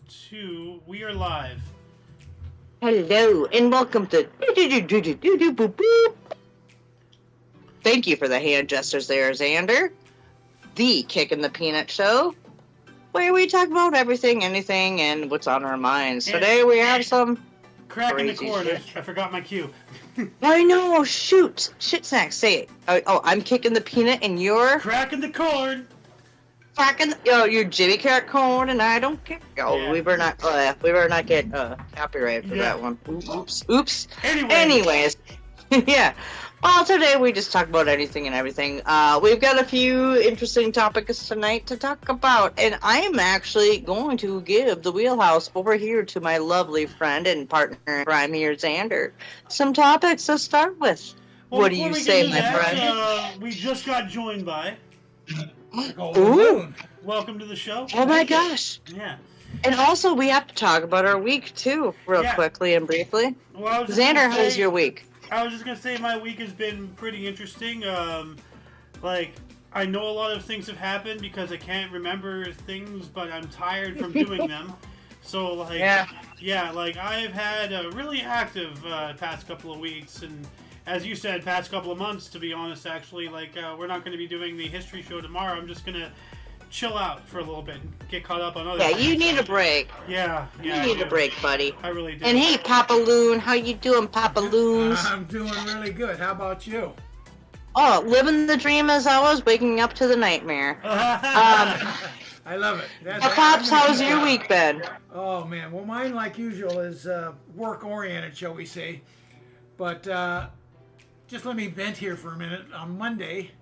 2. We are live. Hello, and welcome to Thank you for the hand gestures there, Xander. The Kick in the Peanut Show, where we talk about everything, anything, and what's on our minds. Today we have some Cracking the crazy corner. shit. I forgot my cue. I know, shoot. Shit snacks, say it. Oh, I'm kicking the peanut and you're Cracking the corn. cracking you're Jimmy Carrot Cone and I don't care. Oh, Yeah. we better not get copyrighted for that one. Oops. Anyways. Yeah. Well, today we just talk about anything and everything. We've got a few interesting topics tonight to talk about, and I am actually going to give the wheelhouse over here to my lovely friend and partner in crime here, Xander. Some topics to start with. Well, what do you say, my friend? We just got joined by. Ooh. Welcome to the show. Oh my gosh. Yeah. And also, we have to talk about our week too, real quickly and briefly. Well, Xander, how's your week? I was just gonna say my week has been pretty interesting. Like I know a lot of things have happened because I can't remember things, but I'm tired from doing them. So like, like I've had a really active past couple of weeks, and as you said, past couple of months. To be honest, actually, like we're not going to be doing the history show tomorrow. I'm just gonna chill out for a little bit and get caught up on other things. You need a break. Yeah. You need a break, buddy. I really do. And hey, Papa Loon, how you doing, Papa Loons? I'm doing really good. How about you? Oh, living the dream as always, waking up to the nightmare. I love it. Pops, how's your week been? Oh, man. Well, mine, like usual, is work-oriented, shall we say. But just let me vent here for a minute. On Monday...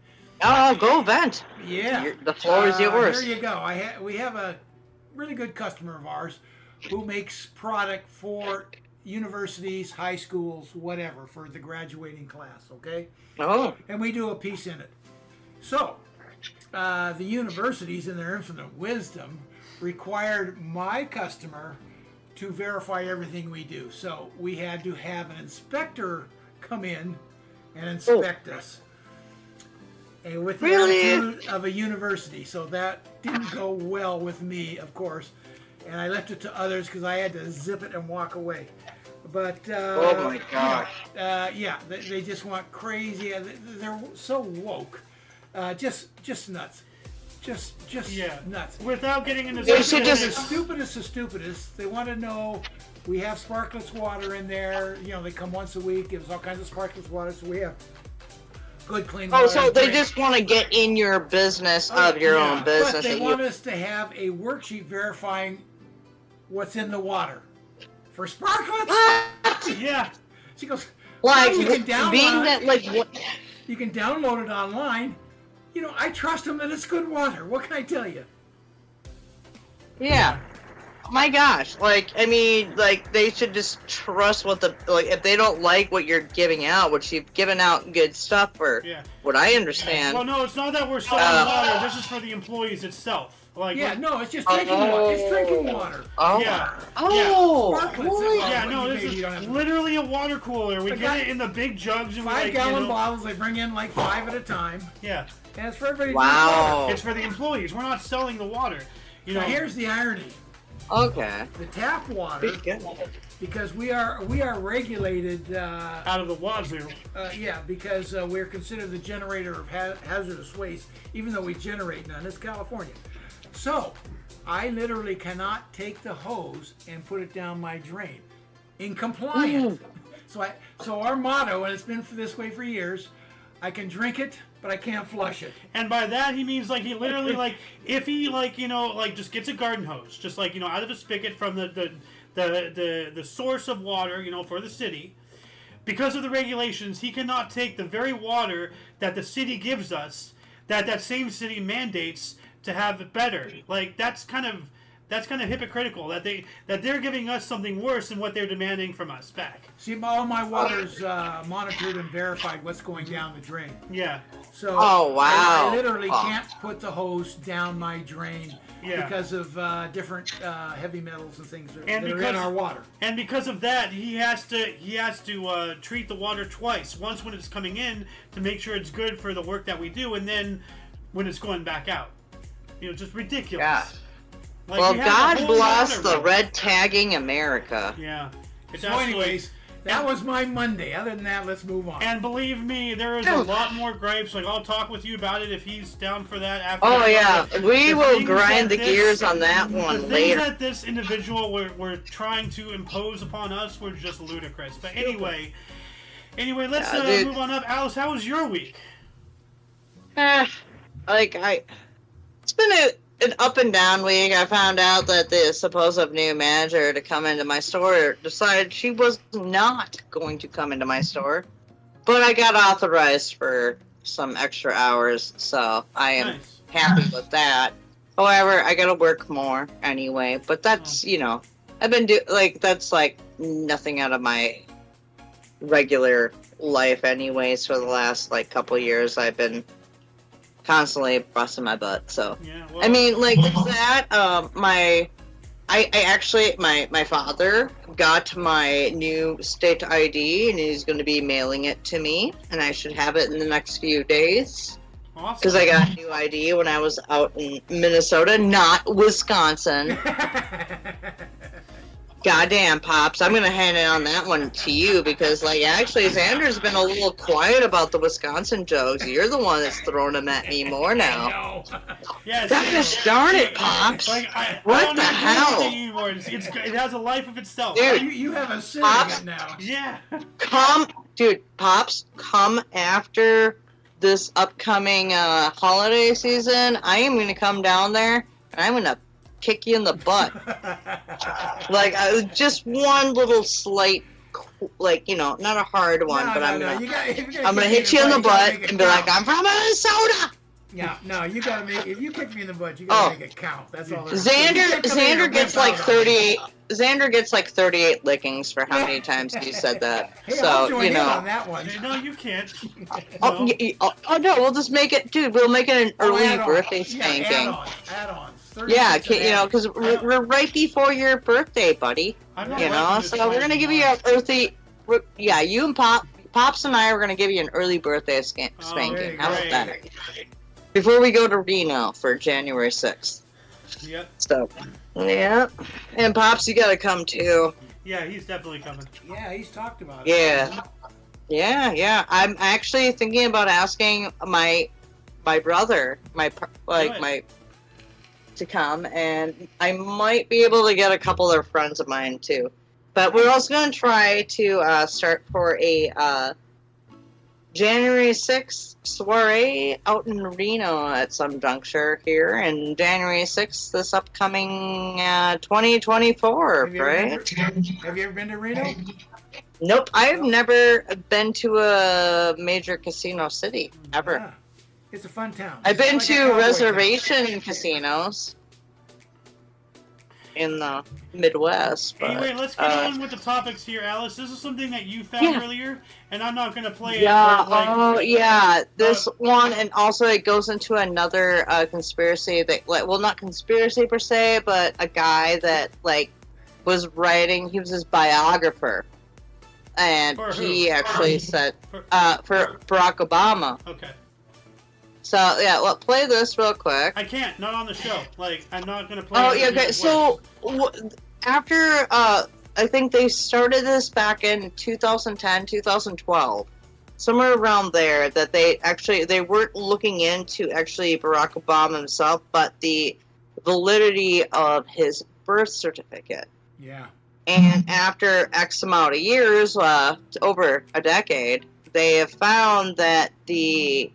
Oh, go vent. Yeah. The floor is yours. Here you go. We have a really good customer of ours who makes product for universities, high schools, whatever, for the graduating class, okay? Oh. And we do a piece in it. So, the universities, in their infinite wisdom, required my customer to verify everything we do. So, we had to have an inspector come in and inspect us. And with the attitude of a university, so that didn't go well with me, of course, and I left it to others because I had to zip it and walk away. But oh my gosh, they just want crazy. They're so woke, just nuts, just nuts. Without getting into the stupidest. They want to know we have sparkless water in there. You know, they come once a week. Gives all kinds of sparkless water, so we have good clean water. Oh, so they just want to get in your business of your own business. But they want us to have a worksheet verifying what's in the water for sparklets. Yeah. She goes, like, you can download what? You can download it online. You know, I trust them that it's good water. What can I tell you? Yeah. My gosh, I mean, they should just trust what if they don't like what you're giving out, which you've given out good stuff for what I understand. Well, no, it's not that we're selling water. This is for the employees itself. It's just drinking water. It's drinking water. Oh. Yeah. Really? Yeah, no, this is literally a water cooler. We get it in the big jugs. And 5-gallon bottles. They bring in 5 at a time. Yeah. And it's for everybody. Wow. It's for the employees. We're not selling the water. Now, here's the irony. Okay. The tap water, because we are regulated out of the wazoo. Because we're considered the generator of hazardous waste, even though we generate none. It's California, so I literally cannot take the hose and put it down my drain, in compliance. So our motto, and it's been this way for years: I can drink it, but I can't flush it. And by that he means he literally if he just gets a garden hose, just out of a spigot from the source of water, for the city. Because of the regulations, he cannot take the very water that the city gives us, that same city mandates to have it better. That's kind of hypocritical that they're giving us something worse than what they're demanding from us back. See, all my water's monitored and verified what's going down the drain. Yeah. So wow. I literally can't put the hose down my drain because of different heavy metals and things that are in our water. And because of that, he has to treat the water twice. Once when it's coming in to make sure it's good for the work that we do, and then when it's going back out. Just ridiculous. Yeah. Like, Well, we have God the whole bless water the red tagging America. Yeah. It's So, absolutely- anyways, that was my Monday. Other than that, let's move on. And believe me, there is a lot more gripes. Like, I'll talk with you about it if he's down for that after. Oh yeah, we The will things grind that the gears on that one the things later. that this individual were trying to impose upon us were just ludicrous. But anyway, let's dude. move on up. Alice, how was your week? It's been an up and down week. I found out that the supposed new manager to come into my store decided she was not going to come into my store, but I got authorized for some extra hours, so I am happy with that. However, I gotta work more anyway, but that's, I've been that's like nothing out of my regular life anyways. For the last couple years, I've been constantly busting my butt. So yeah, well, I mean, that. My father got my new state ID, and he's going to be mailing it to me, and I should have it in the next few days. awesome. Because I got a new ID when I was out in Minnesota, not Wisconsin. Goddamn, Pops. I'm going to hand it on that one to you because, actually, Xander's been a little quiet about the Wisconsin jokes. You're the one that's throwing them at me more now. Yeah, Gosh darn it, Pops. What the hell? It has a life of itself. Dude, you have a surrogate now. Yeah. Pops, come after this upcoming holiday season. I am going to come down there, and I'm going to kick you in the butt. Just one little slight, not a hard one, but I'm gonna hit you in the butt and be like, I'm from Minnesota. Yeah, no, you gotta make. If you kick me in the butt, you gotta make it count. That's all. Xander gets 38. Xander gets 38 lickings for how many times you said that. Hey, so I'll join in on that one. No, you can't. No, we'll just make it, dude. We'll make it an early birthday spanking. Add-ons. Yeah, because we're right before your birthday, buddy. So we're gonna give you an early. Yeah, you and Pops and I are gonna give you an early birthday spanking. How about that? Before we go to Reno for January 6th. Yep. So, yeah, and Pops, you gotta come too. Yeah, he's definitely coming. Yeah, he's talked about it. Yeah. I'm actually thinking about asking my brother, to come, and I might be able to get a couple of friends of mine too. But we're also going to try to start for a January 6th soiree out in Reno at some juncture here, and January 6th this upcoming 2024, right? Have you ever been to Reno? Nope, I've never been to a major casino city, ever. Yeah. It's a fun town. I've been to reservation casinos in the Midwest. But, anyway, let's get on with the topics here, Alice. This is something that you found earlier, and I'm not going to play it. This one, and also it goes into another conspiracy that, not conspiracy per se, but a guy that, was writing, he was his biographer. And he actually said, for Barack Obama. Okay. So, play this real quick. I can't. Not on the show. I'm not going to play it. Okay. So, after, I think they started this back in 2010, 2012. Somewhere around there, that they weren't looking into actually Barack Obama himself, but the validity of his birth certificate. Yeah. And after X amount of years, over a decade, they have found that the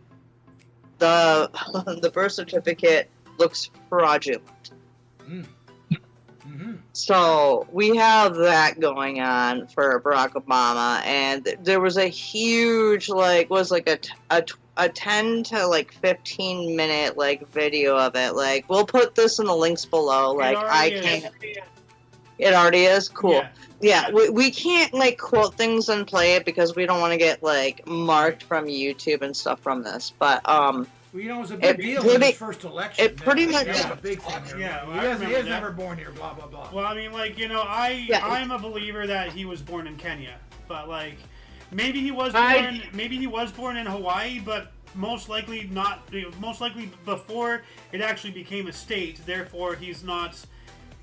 birth certificate looks fraudulent. Mm-hmm. So we have that going on for Barack Obama, and there was a huge a 10 to 15 minute video of it. We'll put this in the links below. It already is cool. Yeah, we can't quote things and play it because we don't want to get marked from YouTube and stuff from this. But it was a big deal in his first election. It pretty much a big thing. He is never born here. Blah blah blah. Well, I mean, I'm a believer that he was born in Kenya, but maybe he was born. Maybe he was born in Hawaii, but most likely not. Most likely before it actually became a state. Therefore, he's not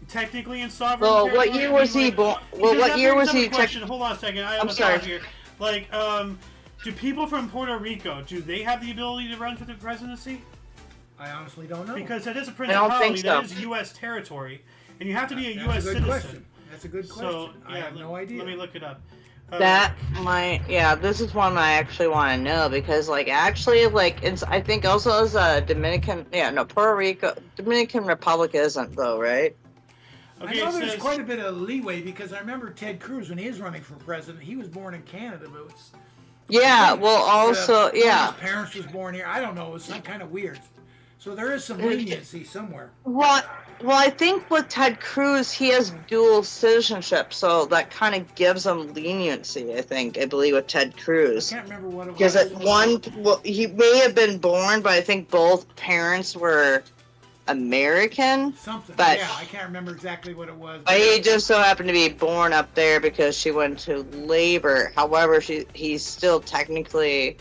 technically in sovereign Well, territory? what year was he born? Well, Because what that year brings was up a he? question. Hold on a second. I have I'm a sorry. thought here. Like, do people from Puerto Rico, do they have the ability to run for the presidency? I honestly don't know. Because that is a don't principality, think so. that is U.S. territory, and you have to be a That's U.S. a good citizen. question. That's a good question. So, I have no idea. Let me look it up. This is one I actually want to know because, like, actually, like, it's, I think also as a Puerto Rico, Dominican Republic isn't though, right? Okay, I know it there's says, quite a bit of leeway because I remember Ted Cruz when he was running for president. He was born in Canada, but it was, Yeah, well, also, one of yeah. his parents was born here. I don't know. It was some kind of weird. So there is some leniency somewhere. Well, I think with Ted Cruz, he has dual citizenship, so that kind of gives him leniency. I believe with Ted I Cruz, can't remember what it was. because he may have been born, but I think both parents were American. Something. But Yeah, I can't remember exactly what it was. but he just so happened to be born up there because she went to labor. However, he's still technically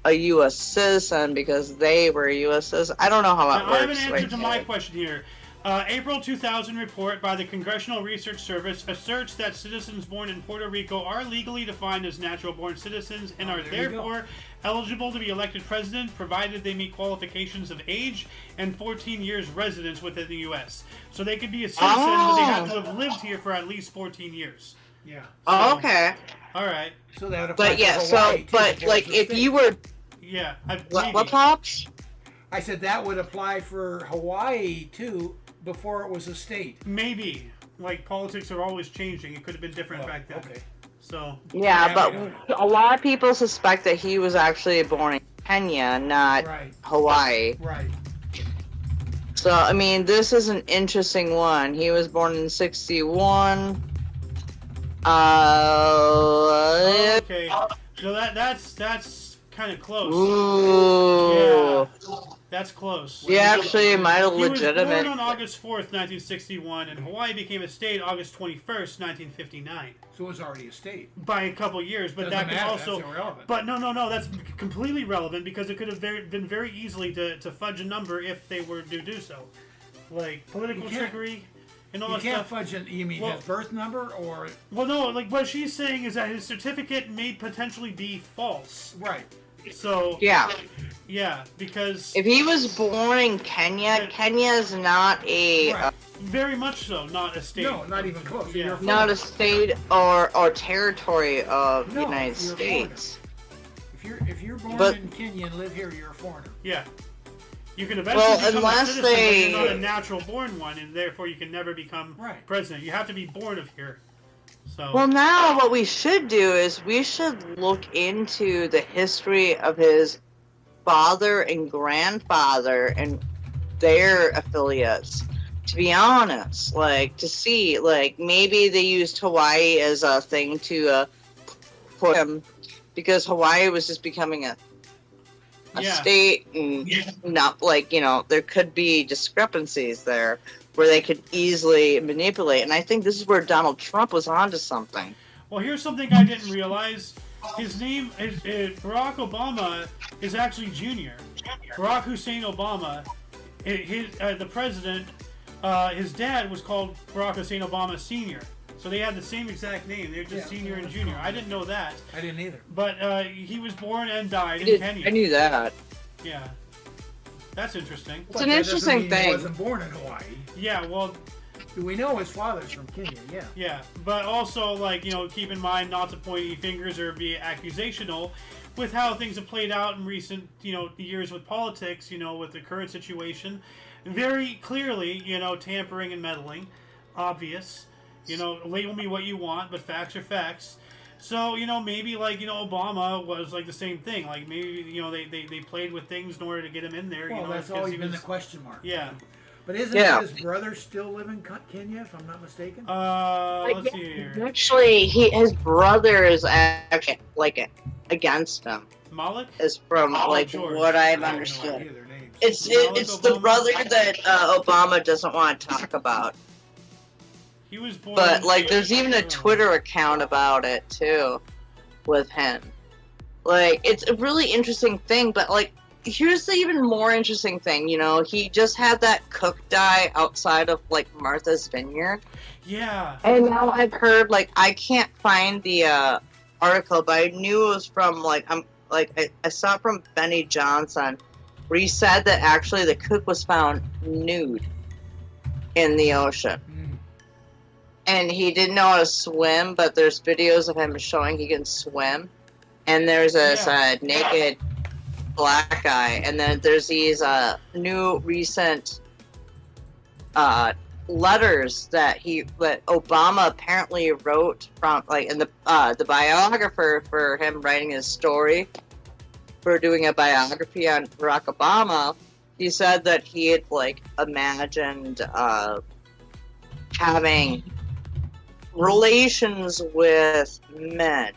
a U.S. citizen because they were U.S. citizens. I don't know how that now, works. I have an answer right to now. my question here. April 2000 report by the Congressional Research Service asserts that citizens born in Puerto Rico are legally defined as natural-born citizens and are there you go. therefore eligible to be elected president, provided they meet qualifications of age and 14 years residence within the U.S. So they could be a citizen, but they have to have lived here for at least 14 years. Yeah. Oh, okay. All right. So that would apply But yeah, for so Hawaii, too, but before like it's a if state. you were Yeah. what pops? I said that would apply for Hawaii too before it was a state. Maybe. Like, politics are always changing. It could have been different back then. Okay. So. Yeah, Yeah, but we don't a lot of people suspect that he was actually born in Kenya, not Right. Hawaii. Right. So I mean, this is an interesting one. He was born in '61. Okay. So that's kind of close. Ooh. Yeah. That's close. He actually might have He was legitimate. born on August 4th, 1961, and Hawaii became a state August 21st, 1959. So it was already a state. By a couple years, but Doesn't that could matter, also. that's irrelevant. But no, that's completely relevant because it could have been very easily to fudge a number if they were to do so, like political You can't- trickery and all You that can't stuff. fudge it. You mean Well- his birth number or Well, no, like what she's saying is that his certificate may potentially be false. right? So Yeah. yeah, because If he was born in Kenya, Kenya is not a Right. very much so not a state. No, not even close. Yeah. You're a not a foreigner. state or territory of the No, United you're a States. If you're born But- in Kenya and live here, you're a foreigner. Yeah. You can eventually Well, become a unless citizen, but they- you're not a natural born one, and therefore you can never become Right. president. You have to be born of here. So Well, now what we should do is we should look into the history of his father and grandfather and their affiliates. To be honest, like to see, like maybe they used Hawaii as a thing to put him because Hawaii was just becoming a Yeah. state, and not like there could be discrepancies there where they could easily manipulate. And I think this is where Donald Trump was onto something. well, here's something I didn't realize. His name is Barack Obama is actually Junior. Barack Hussein Obama, the president. His dad was called Barack Hussein Obama Senior. So they had the same exact name. They're just Yeah. Senior and Junior. I didn't know that. I didn't either. But he was born and died in Kenya. I knew that. Yeah. That's interesting. It's an interesting He thing. wasn't born in Hawaii. Yeah, well, We know his father's from Kenya. Yeah. yeah. But also, like, keep in mind not to point any fingers or be accusational with how things have played out in recent, years with politics, with the current situation. Very clearly, tampering and meddling. Obvious. Label me what you want, but facts are facts. So, maybe, like, Obama was, like, the same thing. Like, maybe, they played with things in order to get him in there. Well, that's 'cause always he been was- the question mark. Yeah. But isn't his brother still live in Kenya, if I'm not mistaken? Let's see here. Actually, his brother is actually against him. Malik? Is from George. what I've I have no understood. idea their names. It's Malik the Obama? brother that Obama doesn't want to talk about. He was born. But like, there's even a Twitter account about it too, with him. Like, it's a really interesting thing. But like, here's the even more interesting thing. You know, he just had that cook die outside of like Martha's Vineyard. Yeah. And now I've heard, like, I can't find the article, but I knew it was from like I saw it from Benny Johnson, where he said that actually the cook was found nude in the ocean. And he didn't know how to swim, but there's videos of him showing he can swim. And there's this naked black guy, and then there's these new recent letters that Obama apparently wrote from, like, in the biographer for him writing his story for doing a biography on Barack Obama. He said that he had like imagined having relations with men.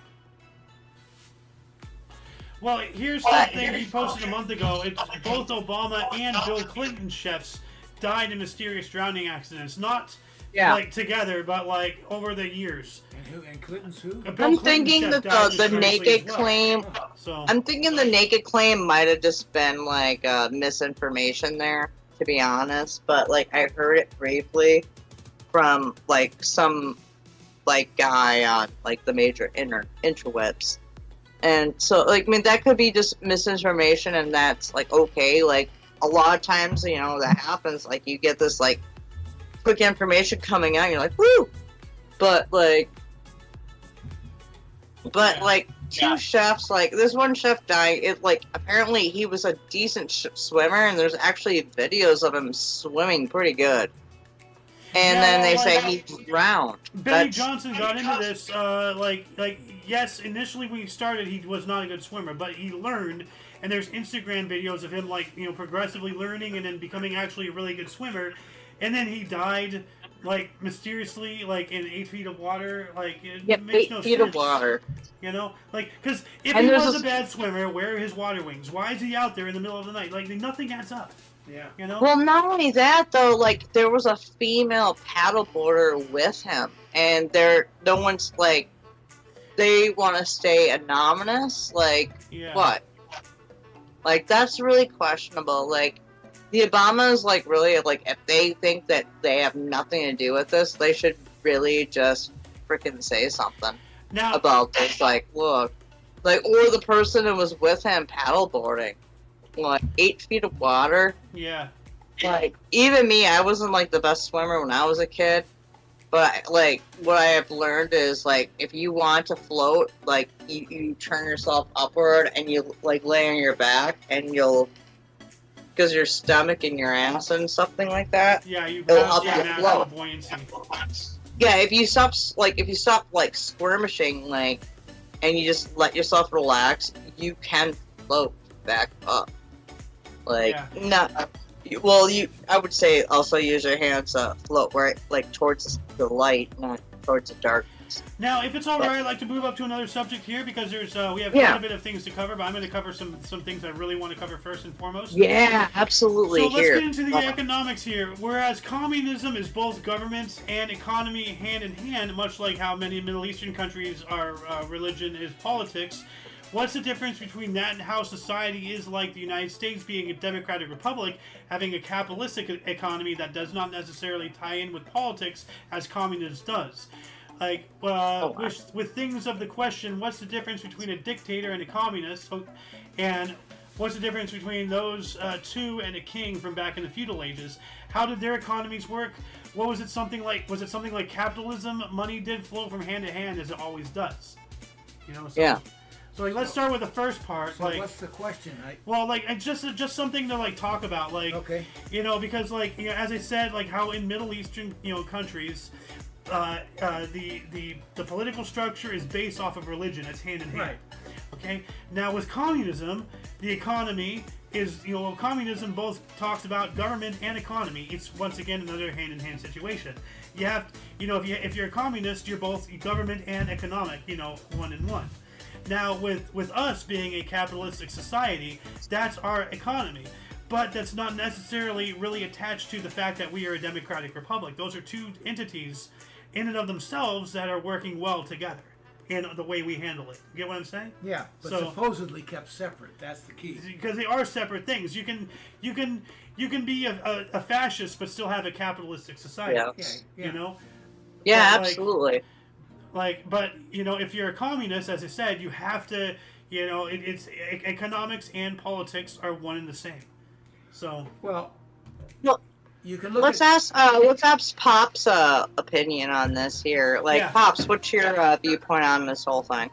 Well, here's something he posted a month ago. It's both Obama and Bill Clinton chefs died in mysterious drowning accidents. Not like together, but like over the years. And Clinton's who? I'm thinking that the naked claim. So I'm thinking the naked claim might have just been like misinformation there, to be honest. But like I heard it briefly from like some like guy on like the major interwebs. And so, like, I mean, that could be just misinformation, and that's, like, okay. Like, a lot of times, you know, that happens. Like, you get this, like, quick information coming out, and you're like, woo! But, like, two chefs, like, this one chef died. It, like, apparently he was a decent swimmer, and there's actually videos of him swimming pretty good. And then they say he drowned. Benny Johnson got into this, yes, initially when he started, he was not a good swimmer, but he learned, and there's Instagram videos of him, like, you know, progressively learning and then becoming actually a really good swimmer, and then he died, like, mysteriously, like, in 8 feet of water, like, it makes no sense. 8 feet of water. You know? Like, because if he was a bad swimmer, where are his water wings? Why is he out there in the middle of the night? Like, nothing adds up. Yeah. You know? Well, not only that, though, like, there was a female paddleboarder with him, and no one's, like, they want to stay anonymous, like, what? Like, that's really questionable. Like, the Obamas, like, really, like, if they think that they have nothing to do with this, they should really just freaking say something about this. Like, look, like, or the person that was with him paddleboarding, like, 8 feet of water. Yeah. Like, even me, I wasn't, like, the best swimmer when I was a kid. But, like, what I have learned is, like, if you want to float, like, you turn yourself upward and you, like, lay on your back and you'll, because your stomach and your ass and something like that. Yeah, it'll help you float. Buoyancy. Yeah, if you stop, like, squirmishing, like, and you just let yourself relax, you can float back up. Like, I would say also use your hands float right, like, towards the light, not towards the darkness. Now, if it's all right, I'd like to move up to another subject here because we have quite a bit of things to cover, but I'm going to cover some things I really want to cover first and foremost. Yeah, absolutely. So let's get into the economics here. Whereas communism is both government and economy hand in hand, much like how many Middle Eastern countries are religion is politics. What's the difference between that and how society is like the United States being a democratic republic, having a capitalistic economy that does not necessarily tie in with politics as communism does? Like, with things of the question, what's the difference between a dictator and a communist? And what's the difference between those two and a king from back in the feudal ages? How did their economies work? What was it something like? Was it something like capitalism? Money did flow from hand to hand as it always does. You know? So, So, like, let's start with the first part. So like, what's the question? Well, like, just something to, like, talk about. Like, okay. You know, because, like, you know, as I said, like, how in Middle Eastern, you know, countries, the political structure is based off of religion. It's hand in hand. Right. Okay. Now, with communism, the economy is, you know, communism both talks about government and economy. It's, once again, another hand-in-hand situation. You have, you know, if you're a communist, you're both government and economic, you know, one in one. Now, with us being a capitalistic society, that's our economy. But that's not necessarily really attached to the fact that we are a democratic republic. Those are two entities in and of themselves that are working well together. in the way we handle it. You get what I'm saying? Yeah, but So- supposedly kept separate. That's the key. Because they are separate things. You can be a fascist but still have a capitalistic society. Yeah. Yeah. You know. Yeah, But, like, absolutely. But if you're a communist, as I said, you have to. It's economics and politics are one and the same. So. Well, Well, you can look let's at... ask Pop's opinion on this here. Like, Yeah. Pops, what's your viewpoint on this whole thing?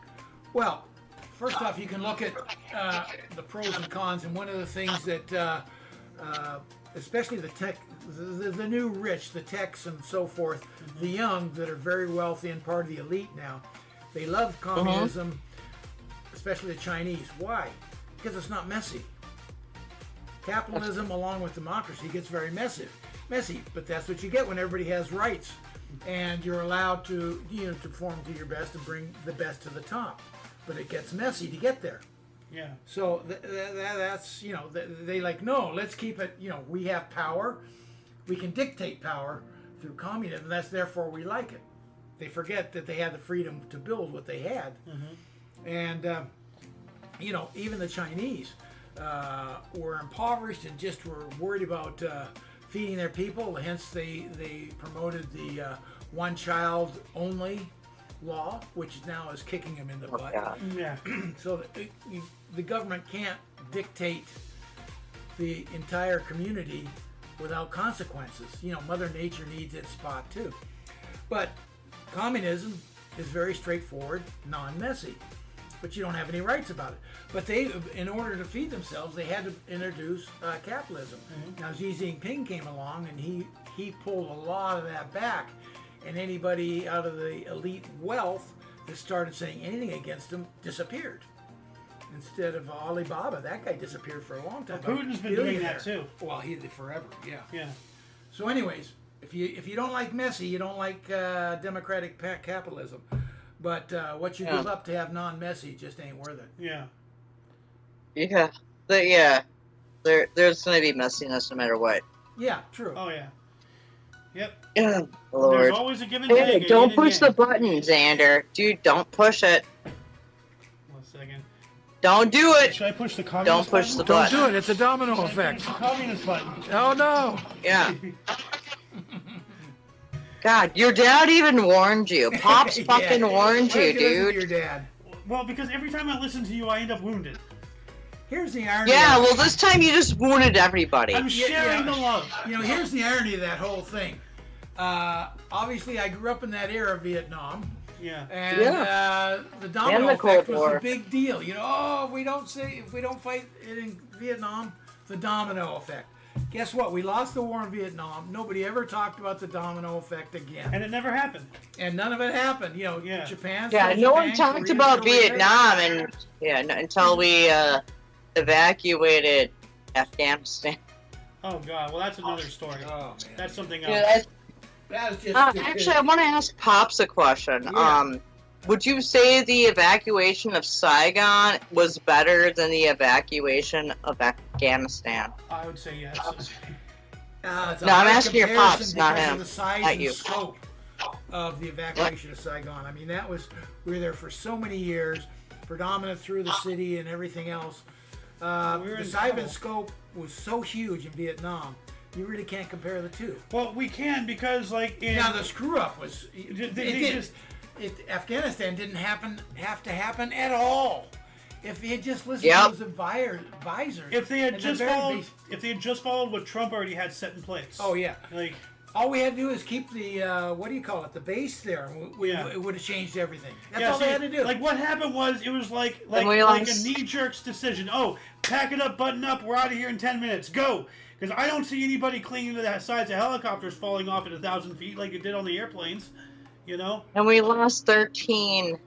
Well, first off, you can look at the pros and cons, and one of the things that, especially the tech, the new rich, the techs and so forth, the young that are very wealthy and part of the elite now, they love communism, especially the Chinese. Why? Because it's not messy. Capitalism, along with democracy, gets very messy. But that's what you get when everybody has rights, and you're allowed to to perform to your best and bring the best to the top. But it gets messy to get there. Yeah. So that's they like, no, let's keep it. We have power, we can dictate power through communism. That's therefore we like it. They forget that they had the freedom to build what they had, and even the Chinese were impoverished and just were worried about feeding their people. Hence, they promoted the one child only law, which now is kicking them in the butt. God. Yeah. So the government can't dictate the entire community without consequences. Mother Nature needs its spot too. But communism is very straightforward, non-messy. But you don't have any rights about it. But they, in order to feed themselves, they had to introduce capitalism. Now Xi Jinping came along and he pulled a lot of that back. And anybody out of the elite wealth that started saying anything against him disappeared. Instead of Alibaba, that guy disappeared for a long time. Putin's been doing that too. Well, he did forever, yeah. Yeah. So, anyways, if you don't like messy, you don't like democratic capitalism. But what you give up to have non-messy just ain't worth it. Yeah. Yeah. There's going to be messiness no matter what. Yeah, true. Oh yeah. Yep. Yeah, There's Lord. always a give and Hey, take. don't push the button, Xander. Dude, don't push it. 1 second. Don't do it. Should I push the communist Don't push the button? Don't button. do it. It's a domino effect. The communist button. Oh, no. Yeah. God, your dad even warned you. Pops Yeah. fucking warned Why you, don't listen to dude. your dad. Well, because every time I listen to you, I end up wounded. Here's the irony. Yeah, of it. well, this time you just wounded everybody. I'm sharing yeah. the love. Here's the irony of that whole thing. Obviously, I grew up in that era of Vietnam. Yeah. And the And domino the Cold effect was War. a big deal. If we don't fight it in Vietnam, the domino effect. Guess what? We lost the war in Vietnam. Nobody ever talked about the domino effect again. And it never happened. And none of it happened. Yeah. Japan. Yeah, still no one Japan, talked Korea, about Korea. Vietnam until we evacuated Afghanistan. Oh God. Well, that's another story. Oh, man. That's something else. Yeah, That was just actually, I want to ask Pops a question. Yeah. Would you say the evacuation of Saigon was better than the evacuation of Afghanistan? I would say yes. it's a No, I'm hard asking your comparison pops, not because him. of the size Not and you. scope of the evacuation of Saigon. I mean, we were there for so many years, predominant through the city and everything else. We were The in size trouble. and scope was so huge in Vietnam. You really can't compare the two. Well, we can because Now the screw up was they Afghanistan didn't have to happen at all. If he had just listened Yep. to those advisors, if they had at the just very followed base- if they had just followed what Trump already had set in place. Oh yeah. Like All we had to do is keep the what do you call it? The base there. Yeah. It would have changed everything. That's yeah, all see, they had to do. Like what happened was it was like we a lost- knee-jerk decision. Oh, pack it up, button up, we're out of here in 10 minutes. Go. Because I don't see anybody clinging to the sides of helicopters falling off at 1,000 feet like it did on the airplanes. And we lost 13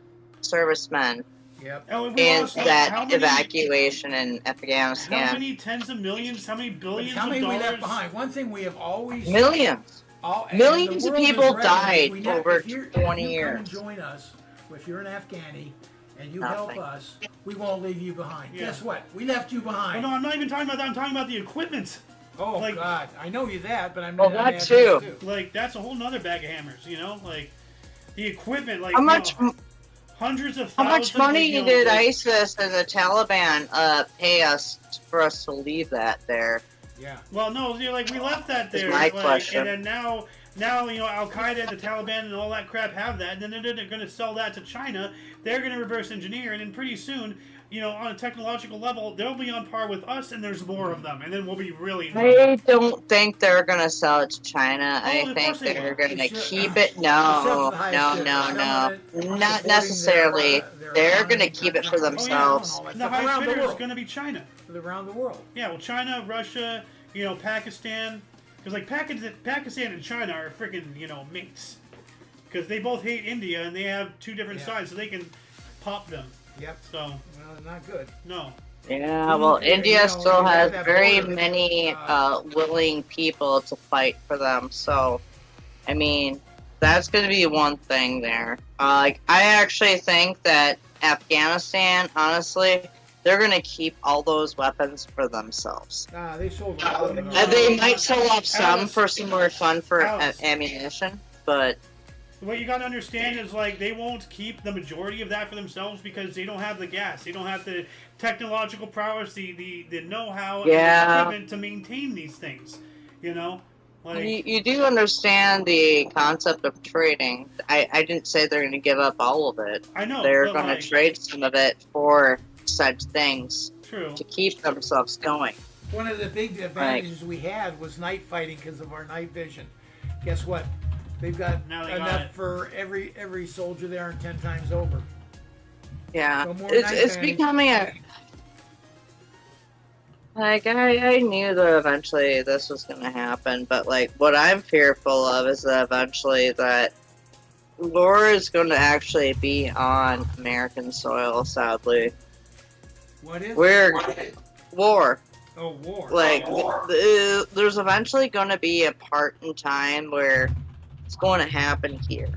servicemen Yep. And we in lost, how that many- evacuation in How Afghanistan. many tens of millions? How many But billions how many of we dollars? left behind? One thing we have always Millions. and Millions the of world is people ready. died If over if you're- 20 if you come years. and join us, if you're an Afghani and you Nothing. help us, we won't leave you behind. Yeah. Guess what? We left you Oh, behind. no, I'm not even talking about that. I'm talking about the equipment. Oh like- God, I know you that, but I'm Well, I'm that asking too. you Like that's a whole nother bag of hammers. Like the equipment. Like How much? hundreds of How thousands. much money you know, did like- ISIS and the Taliban pay us for us to leave that there? Yeah. Well, no, you know, like we left that Is there, my like, question. and then now you know Al Qaeda, the Taliban, and all that crap have that, and then they're going to sell that to China. They're going to reverse engineer, and then pretty soon, you know, on a technological level, they'll be on par with us, and there's more of them, and then we'll be really. I don't think they're gonna sell it to China. Oh, I of think course they they're will. gonna They should- keep it. Except No, for the highest no, bidder. no, Some no. of it Not supporting necessarily. their They're economy, gonna keep it for their themselves. and all that The stuff highest around the bidder is world. going to be China. Around the world. Yeah, well, China, Russia, you know, Pakistan, because like Pakistan and China are freaking, you know, mates, because they both hate India and they have two different Yeah. sides, so they can pop them. Yep. So Well, not good. no, Yeah, well, You know, India you still have has that very border, many willing people to fight for them. So, I mean, that's going to be one thing there. Like, I actually think that Afghanistan, honestly, they're going to keep all those weapons for themselves. They sold a lot of them. They might sell off some Alice. for some more fun for Alice. ammunition, but what you got to understand is like they won't keep the majority of that for themselves because they don't have the gas, they don't have the technological prowess, the know-how, and the Yeah. equipment to maintain these things. You know, like you do understand the concept of trading. I didn't say they're going to give up all of it. I know They're but, going like, to trade some of it for such things True. to keep themselves going. One of the big advantages we had was night fighting because of our night vision. Guess what? They've got Now they got enough it. for every soldier there and 10 times over. Yeah, So more it's night vision. becoming a like I knew that eventually this was going to happen, but like what I'm fearful of is that eventually that war is going to actually be on American soil. Sadly, What is? we're war. Oh, war. Like there's eventually going to be a part in time where it's going to happen here.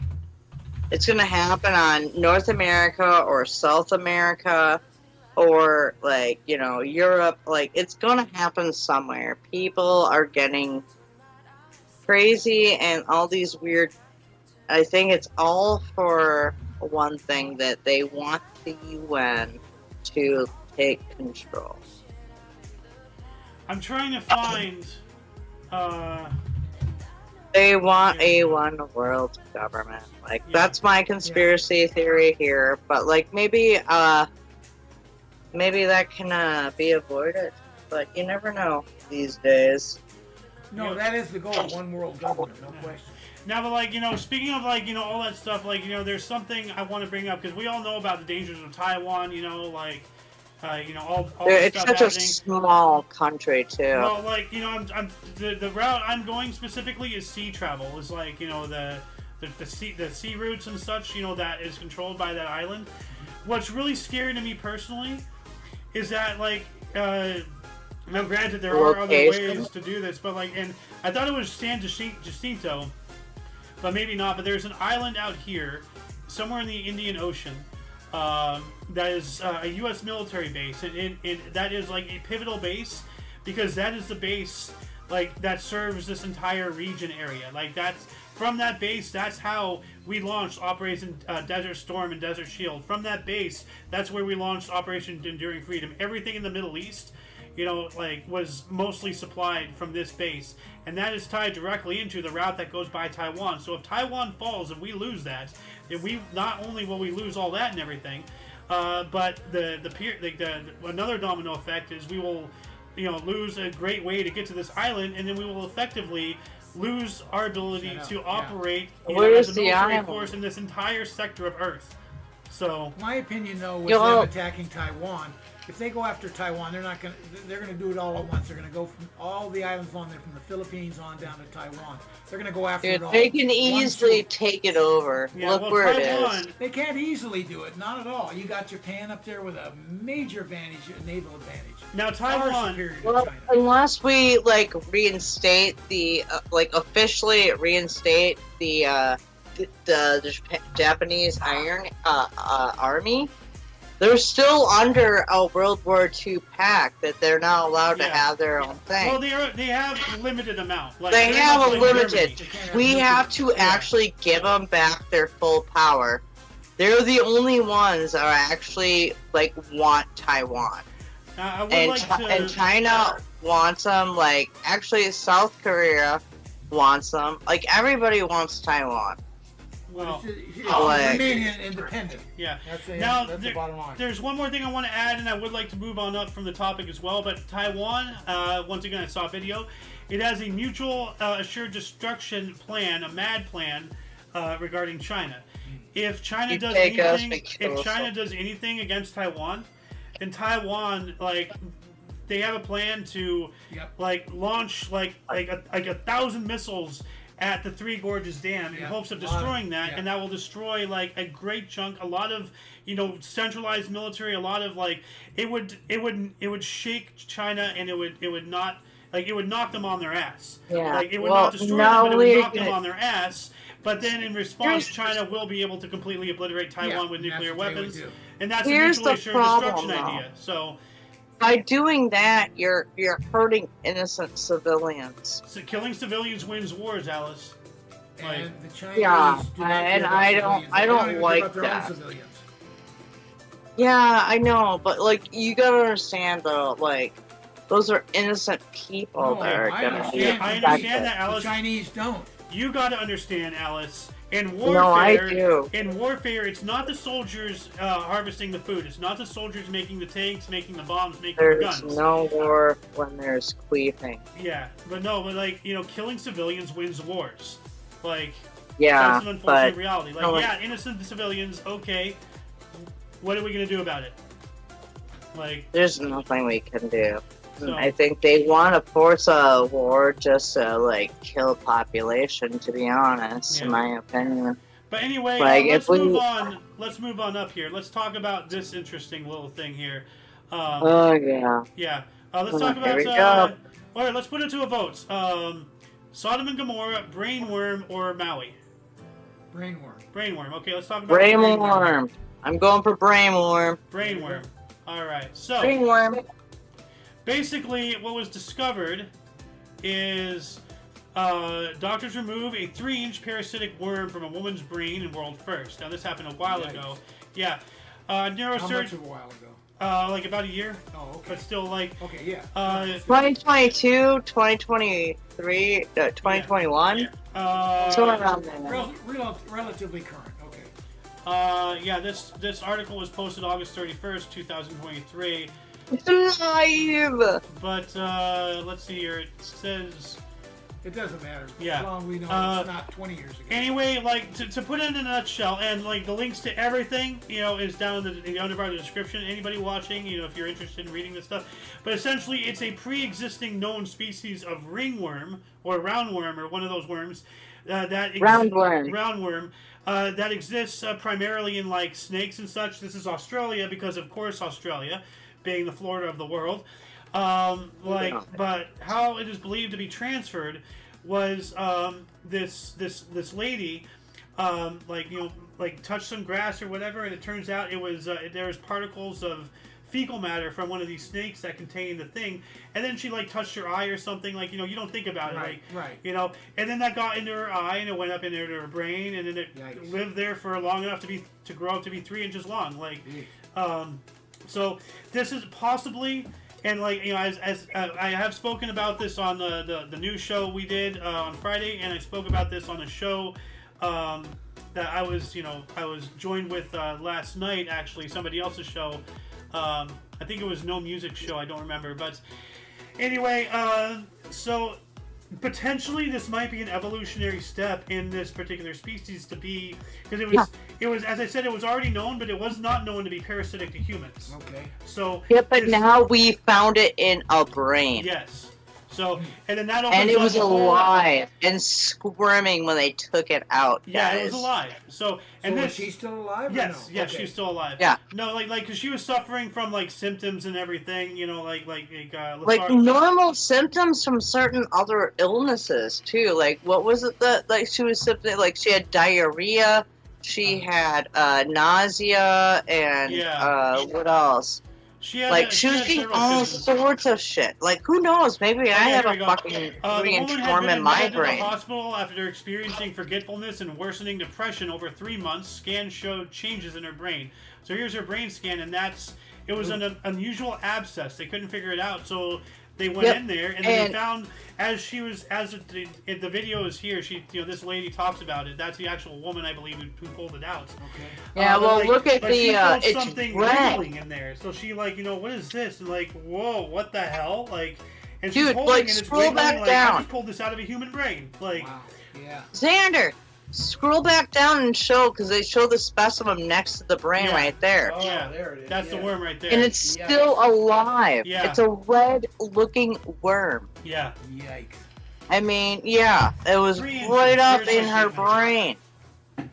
It's going to happen on North America or South America or like, you know, Europe. Like it's going to happen somewhere. People are getting crazy and all these weird. I think it's all for one thing, that they want the UN to take control. I'm trying to find. They want a one world government. Like Yeah. that's my conspiracy theory here. But like maybe that can be avoided. But you never know these days. No, that is the goal. One world government, no question. Now, but like, you know, speaking of like, you know, all that stuff, like, you know, there's something I want to bring up because we all know about the dangers of Taiwan. You know, like, you know, all this It's stuff such a happening. small country too. Well, like, you know, the route I'm going specifically is sea travel. Is like, you know, the sea routes and such. You know, that is controlled by that island. What's really scary to me personally is that like. Now, granted, there are other Location. ways to do this, but like, and I thought it was San Jacinto, but maybe not. But there's an island out here, somewhere in the Indian Ocean, that is a U.S. military base, and that is like a pivotal base because that is the base like that serves this entire region area. Like that's from that base. That's how we launched Operation Desert Storm and Desert Shield. From that base, that's where we launched Operation Enduring Freedom. Everything in the Middle East, you know, like was mostly supplied from this base, and that is tied directly into the route that goes by Taiwan. So if Taiwan falls and we lose that, then we not only will we lose all that and everything, but another domino effect is we will, you know, lose a great way to get to this island, and then we will effectively lose our ability to operate you know, Where's as a the military island? force in this entire sector of Earth. So My opinion, though, with Yo. them attacking Taiwan, if they go after Taiwan, they're gonna do it all at once. They're gonna go from all the islands along there, from the Philippines on down to Taiwan. They're gonna go after Dude, it all. they can One easily swoop. take it over. yeah, Look well, where Taiwan, it is. They can't easily do it. Not at all. You got Japan up there with a major advantage, a naval advantage. Now Far Taiwan, superior to Well, China. unless we like reinstate the officially reinstate the Japanese Iron Army, they're still under a World War II pact that they're not allowed to Yeah. have their own thing. well, they have a limited amount. Like, They they're have much a like limited. Germany. can't have We nuclear- have to actually give them back their full power. They're the only ones that are actually like want Taiwan, I would and like to. and China wants them. Like actually, South Korea wants them. Like everybody wants Taiwan. Well, Like- remain independent. yeah. That's Now, the bottom line. There's one more thing I want to add, and I would like to move on up from the topic as well. But Taiwan, once again, I saw a video. It has a mutual assured destruction plan, a MAD plan, regarding China. If China You does take us, anything, we kill if us China all. does anything against Taiwan, then Taiwan, like, they have a plan to, Yep. like, launch like 1,000 missiles at the Three Gorges Dam in Yeah, hopes of a lot of- destroying that, yeah. and that will destroy like a great chunk, a lot of centralized military, a lot of like it would shake China, and it would not like it would knock them on their ass. Yeah. Like it would Well, not destroy no, them, but it would we're knock them gonna- on their ass. But then in response, Here's- China will be able to completely obliterate Taiwan Yeah, with and that's nuclear what they would weapons, do. and that's Here's a the mutually assured problem, destruction though. idea. So. By doing that, you're hurting innocent civilians. So killing civilians wins wars, Alice. Like, And the Chinese Yeah, do not and care about I civilians. don't They even care like about their own that. civilians. Yeah, I know, but like you gotta understand though, like those are innocent people No, that are I gonna be understand. I affected. understand that, The Alice. Chinese don't. You got to understand, Alice. In warfare, No, I do. In warfare, it's not the soldiers harvesting the food. It's not the soldiers making the tanks, making the bombs, making the There's guns. no war when there's queefing. Yeah, but like killing civilians wins wars. Like Yeah, that's an unfortunate but reality. Like no, yeah, innocent civilians. Okay, what are we gonna do about it? Like there's nothing we can do. so. I think they want to force a war just to like kill population. To be honest, Yeah. in my opinion. But anyway, Like, let's if we- move on. Let's move on up here. Let's talk about this interesting little thing here. Oh yeah. Yeah. Let's Oh, talk here about. we go. All right, let's put it to a vote. Sodom and Gomorrah, Brainworm, or Maui? Brainworm. Brainworm. Okay, let's talk about Brainworm. I'm going for brainworm. Brainworm. All right. So Brainworm. basically, what was discovered is doctors remove a 3-inch parasitic worm from a woman's brain in world first. Now this happened a while Yikes. ago. Yeah. How much Neurosurgeon. of a while ago? Like about a year, Oh, okay. but still like. Okay, yeah. 2022, 2023, 2021. Somewhere around there. Relatively current. Okay. Yeah, this article was posted August 31st, 2023. It's alive! But let's see here. It says It doesn't matter. Yeah. As long as we know Uh, it's not 20 years ago. anyway, like to put it in a nutshell, and like the links to everything, is down in the under part of the description. Anybody watching, if you're interested in reading this stuff. But essentially, it's a pre-existing known species of ringworm or roundworm or one of those worms Roundworm. Roundworm. That exists primarily in like snakes and such. This is Australia because, of course, Australia, being the Florida of the world. But how it is believed to be transferred was this lady, touched some grass or whatever, and it turns out it was there was particles of fecal matter from one of these snakes that contained the thing, and then she touched her eye or something, you don't think about it, Right. and then that got into her eye and it went up into her brain, and then it Yikes. lived there for long enough to grow up to be 3 inches long, so this is possibly, and as I have spoken about this on the news show we did on Friday, and I spoke about this on a show that I was joined with last night, actually, somebody else's show. I think it was No Music Show, I don't remember, but anyway, so potentially this might be an evolutionary step in this particular species to be, because it was as I said, it was already known, but it was not known to be parasitic to humans. Okay. So Yeah, but this- now we found it in a brain. yes. So and then that opens And it up was a whole- alive and squirming when they took it out. Yeah, guys. it was alive. So and So this is she still alive? yes, or no? yes, Okay. she's still alive. Yeah. No, because she was suffering from symptoms and everything. Like lethargic- normal symptoms from certain other illnesses too. Like what was it that she was symptom she had diarrhea, she had nausea, and Yeah. what else? She had Like, she had shooting several all symptoms. sorts of shit. Like, who knows? Maybe I Yeah, have here a we go. fucking The 3-inch woman had worm been in my admitted to the brain. hospital after experiencing forgetfulness and worsening depression over 3 months. Scans showed changes in her brain. So here's her brain scan, and it was an unusual abscess. They couldn't figure it out, so they went in there, and then they found the video is here. This lady talks about it. That's the actual woman, I believe, who pulled it out. Okay. Yeah, well, look at she felt it's something red. wiggling in there. So she what is this? And whoa, what the hell? And Dude, she's holding like, and it's scroll wiggling back I down. just pulled this out of a human brain. Wow. Yeah. Xander, scroll back down and show, because they show the specimen next to the brain right there. Oh, Yeah, there it is. that's the worm right there. And it's still alive. Yeah. It's a red-looking worm. Yeah. Yikes. I mean, yeah, it was 3 inches. right up Here's in my her statement. brain.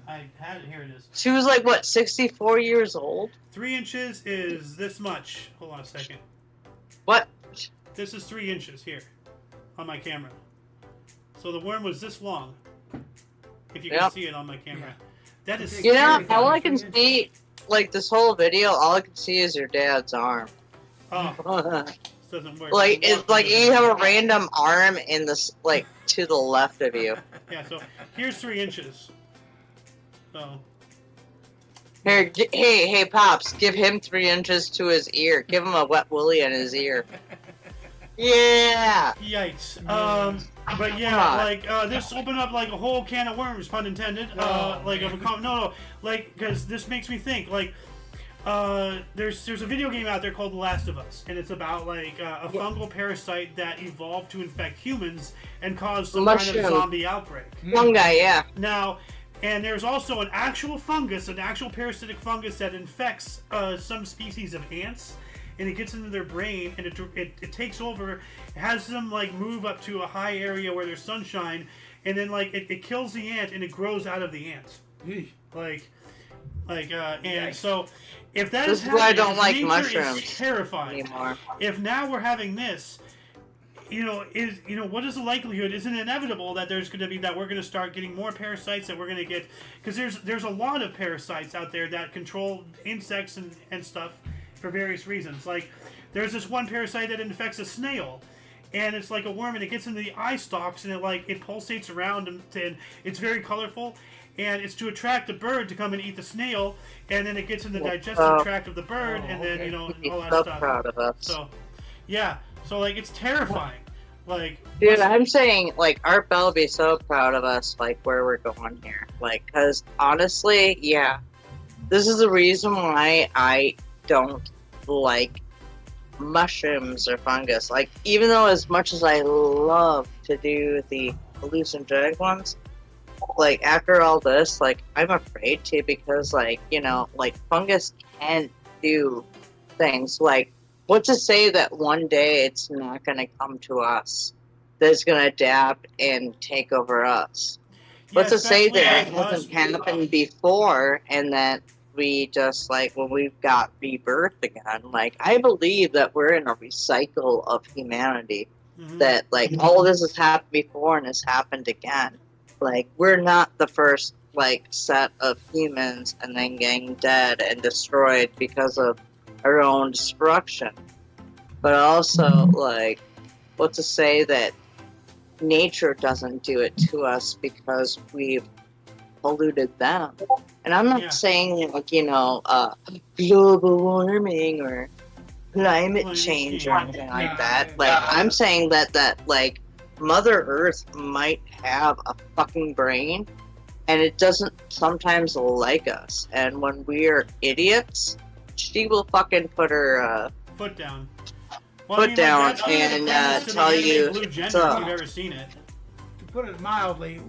I had it. Here it is. She was like, what, 64 years old? 3 inches is this much. Hold on a second. What? This is 3 inches here on my camera. So the worm was this long. If you can see it on my camera. That is You know, scary. all I can see, like, this whole video, all I can see is your dad's arm. Oh, this doesn't work. Like, it's like you have a random arm in this, like, to the left of you. Yeah, so here's 3 inches. So. Here, hey, Pops, give him 3 inches to his ear. Give him a wet willy in his ear. Yeah! Yikes. But yeah, God. this opened up like a whole can of worms, pun intended. Because this makes me think, there's a video game out there called The Last of Us, and it's about a fungal parasite that evolved to infect humans and cause some kind of zombie outbreak. Fungi, yeah. Now, and there's also an actual fungus, an actual parasitic fungus that infects some species of ants, and it gets into their brain, and it takes over, it has them move up to a high area where there's sunshine, and then it kills the ant, and it grows out of the ant. And so if that This is is why I happening, don't like nature mushrooms is terrifying. anymore. If now we're having this, what is the likelihood? Is it inevitable that there's going to be that we're going to start getting more parasites that we're going to get? Because there's a lot of parasites out there that control insects and stuff for various reasons. Like there's this one parasite that infects a snail, and it's like a worm, and it gets into the eye stalks, and it pulsates around, and it's very colorful. And it's to attract the bird to come and eat the snail, and then it gets in the digestive tract of the bird, and then all that so stuff. Proud of us. So, yeah, so it's terrifying. Dude, I'm saying Art Bell would be so proud of us, where we're going here. Because honestly, yeah, this is the reason why I don't like mushrooms or fungus. Even though as much as I love to do the hallucinogenic ones, after all this, I'm afraid to, because fungus can do things. What's to say that one day it's not going to come to us, that's going to adapt and take over us? What's to say that it hasn't happened before, and that we just when we've got rebirth again? I believe that we're in a recycle of humanity. Mm-hmm. That all of this has happened before and has happened again. We're not the first set of humans and then getting dead and destroyed because of our own destruction. But also, what's to say that nature doesn't do it to us because we've polluted them? And I'm not saying global warming or climate change or anything like that. I'm saying that Mother Earth might have a fucking brain, and it doesn't sometimes like us. And when we're idiots, she will fucking put her foot down. And tell you. Blue Gender, if you've ever seen it. To put it mildly,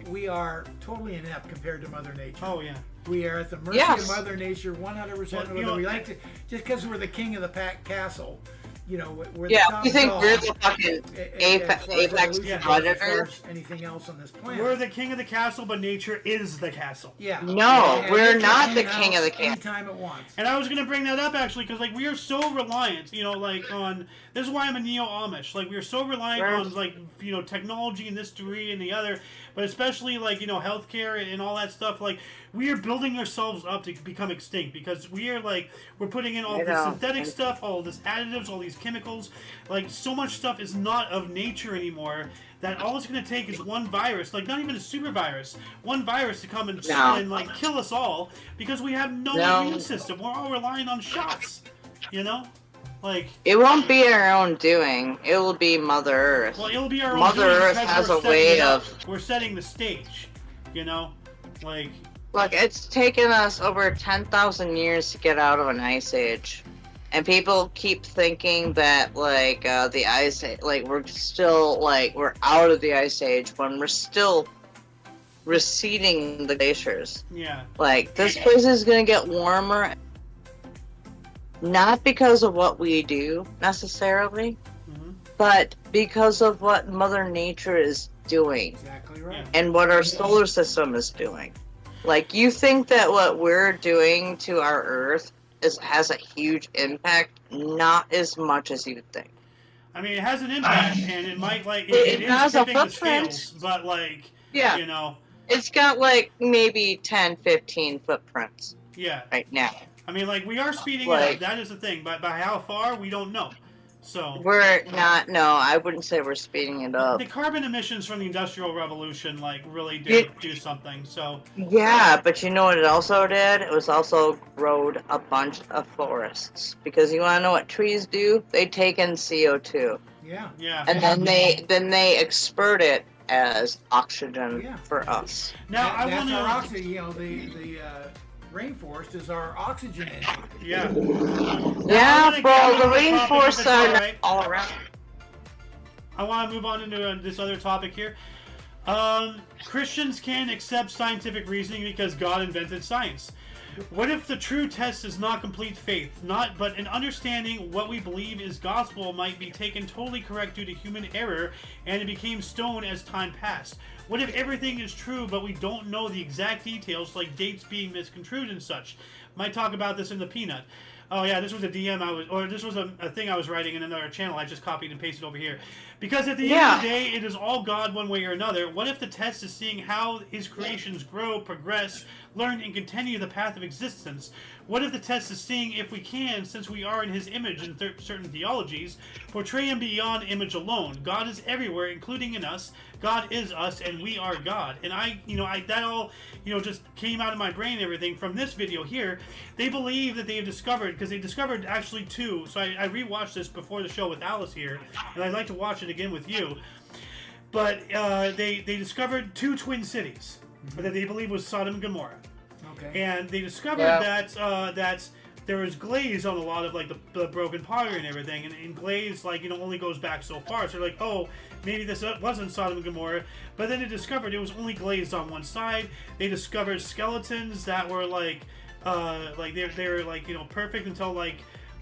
we are totally inept compared to Mother Nature. Oh yeah. We are at the mercy of Mother Nature 100%. Whether we like to, just because we're the king of the castle, you know, we're Yeah, the top you think dog we're the fucking apex evolution predator? as anything else on this planet. We're the king of the castle, but nature is the castle. Yeah. No, And we're it not can the house king of the castle. anytime it wants. And I was gonna bring that up actually, because like we are so reliant, you know, like on this is why I'm a neo Amish. Like we are so reliant on like you know technology and this degree and the other, but especially like you know healthcare and all that stuff. Like we are building ourselves up to become extinct because we are like we're putting in all this synthetic stuff, all this additives, all these chemicals. Like so much stuff is not of nature anymore. That all it's going to take is one virus, like not even a super virus, one virus to come and like kill us all because we have no immune system. We're all relying on shots, you know? Like it won't be our own doing. It will be Mother Earth. Well, it'll be our own Mother doing Earth because has we're a setting way it up. of. We're setting the stage, you know? Like Look, it's taken us over 10,000 years to get out of an ice age. And people keep thinking that, like, the ice age, like, we're still, like, we're out of the ice age when we're still receding the glaciers. yeah. Like, this place is gonna get warmer. Not because of what we do, necessarily, but because of what Mother Nature is doing. Exactly right. And what our solar system is doing. Like, you think that what we're doing to our Earth has a huge impact? Not as much as you think. I mean, it has an impact, and it might like It is has a tipping the footprint. scales, but like Yeah. you know, It's got like maybe 10, 15 footprints yeah. right now. I mean, like we are speeding Like- up. That is the thing, but by how far we don't know. So We're not, no, I wouldn't say we're speeding it up. the carbon emissions from the Industrial Revolution, like, really did do something. So Yeah, but you know what it also did? It was also growed a bunch of forests. Because you want to know what trees do? They take in CO2. Yeah. yeah. And then they expert it as oxygen for us. Now I That's want our to. oxygen. You know, the rainforest is our oxygen engine. Yeah. Yeah, wanna bro, get the on the topic, if rainforests it's are alright. all around. I want to move on into this other topic here. Christians can accept scientific reasoning because God invented science. What if the true test is not complete faith, but an understanding what we believe is gospel might be taken totally correct due to human error, and it became stone as time passed? What if everything is true, but we don't know the exact details, like dates being misconstrued and such? Might talk about this in the Peanut. Oh yeah, this was a DM this was a thing I was writing in another channel. I just copied and pasted over here. Because at the end of the day, it is all God one way or another. What if the test is seeing how his creations grow, progress, learn, and continue the path of existence? What if the test is seeing if we can, since we are in his image in certain theologies, portray him beyond image alone? God is everywhere, including in us. God is us, and we are God. And that all, just came out of my brain and everything from this video here. They believe that they have discovered, because they discovered actually two, so I rewatched this before the show with Alice here, and I'd like to watch it again with you. But they discovered two twin cities that they believe was Sodom and Gomorrah. Okay. And they discovered that there was glaze on a lot of like the broken pottery and everything, and glaze only goes back so far. So they're like, oh, maybe this wasn't Sodom and Gomorrah. But then they discovered it was only glazed on one side. They discovered skeletons that were they're perfect until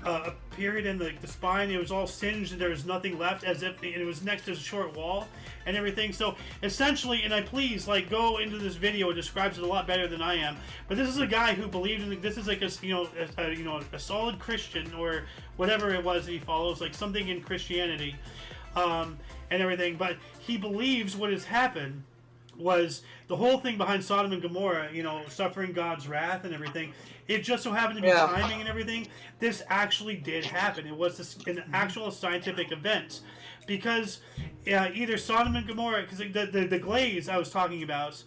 a period in the spine. It was all singed and there was nothing left, as if it was next to a short wall and everything. So essentially, and I please go into this video. It describes it a lot better than I am. But this is a guy who believed in this is a solid Christian or whatever it was that he follows, like something in Christianity, and everything. But he believes what has happened was the whole thing behind Sodom and Gomorrah, suffering God's wrath and everything. It just so happened to be timing and everything. This actually did happen. It was an actual scientific event. Because either Sodom and Gomorrah, because the glaze I was talking about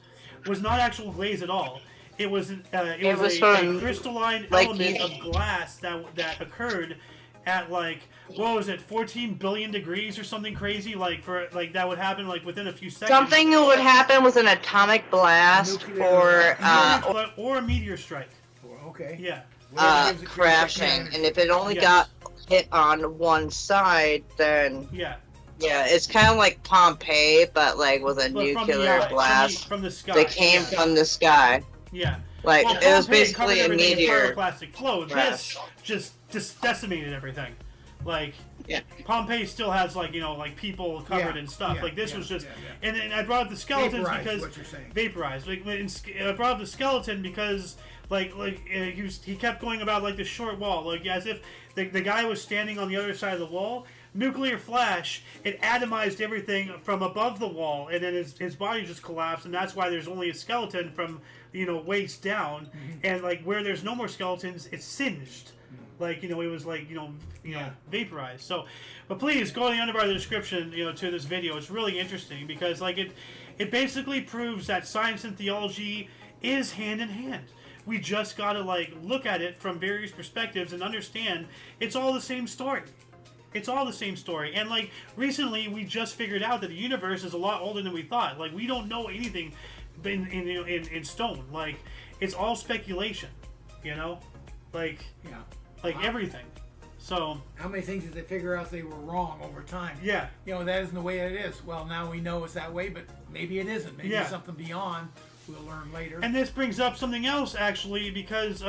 was not actual glaze at all. It was a crystalline element of glass that occurred at 14 billion degrees or something crazy, that would happen within a few seconds. Something that would happen with an atomic blast or a meteor strike. Okay. Yeah. Crashing, and if it only got hit on one side, then yeah, it's kind of like Pompeii, but with a nuclear blast from the sky. That came from the sky. Yeah. It was basically a meteor. Plastic flow. This just decimated everything. Like, Yeah. Pompeii still has like like people covered and stuff. Like this was just, and then I brought up the skeletons Vaporized, because what you're saying. vaporized. Like I brought up the skeleton because he kept going about like the short wall, like as if the guy was standing on the other side of the wall. Nuclear flash, it atomized everything from above the wall, and then his body just collapsed, and that's why there's only a skeleton from waist down, and like where there's no more skeletons, it's singed. Like it was like vaporized. So, but please go to the underbar of the description to this video. It's really interesting because like it basically proves that science and theology is hand in hand. We just gotta like look at it from various perspectives and understand it's all the same story. It's all the same story. And like recently we just figured out that the universe is a lot older than we thought. Like we don't know anything in stone. Like it's all speculation. Like everything. So how many things did they figure out they were wrong over time? Yeah. That isn't the way it is. Well, now we know it's that way, but maybe it isn't. Maybe it's something beyond. We'll learn later. And this brings up something else actually, because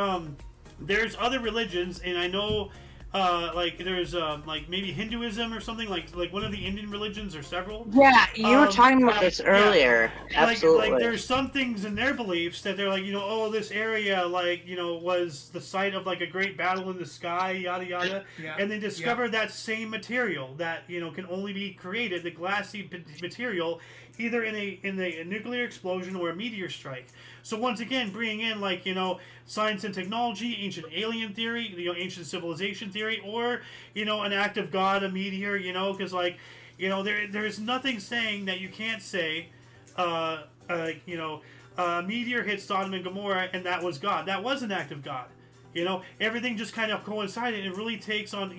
there's other religions, and I know like there's like maybe Hinduism or something, like one of the Indian religions or several. Yeah, you were talking about this earlier. Yeah. Absolutely. Like there's some things in their beliefs that they're like, oh, this area like was the site of like a great battle in the sky, yada yada. Yeah. And they discovered that same material that can only be created, the glassy material, either in a nuclear explosion or a meteor strike. So once again, bringing in like science and technology, ancient alien theory, ancient civilization theory, or an act of God, a meteor, because like there's nothing saying that you can't say a meteor hit Sodom and Gomorrah and that was God. That was an act of God. Everything just kind of coincided. It really takes on